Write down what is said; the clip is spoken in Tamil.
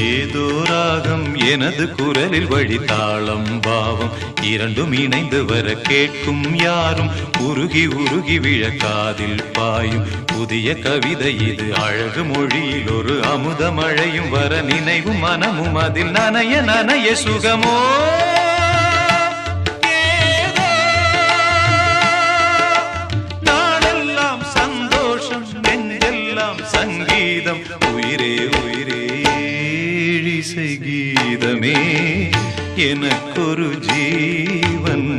ஏதோ ராகம் எனது குரலில் வழித்தாளம் பாவம் இரண்டும் இணைந்து வர கேட்கும் யாரும் உருகி உருகி விழக்காதில் பாயும் புதிய கவிதை இது அழகு மொழியில் ஒரு அமுத மழையும் வர நினைவும் மனமும் அதில் நனைய நனைய சுகமோ நாளெல்லாம் சந்தோஷம் நெஞ்செல்லாம் சங்கீதம் உயிரே உயிரே இசை கீதமே எனக்கொரு ஜீவன்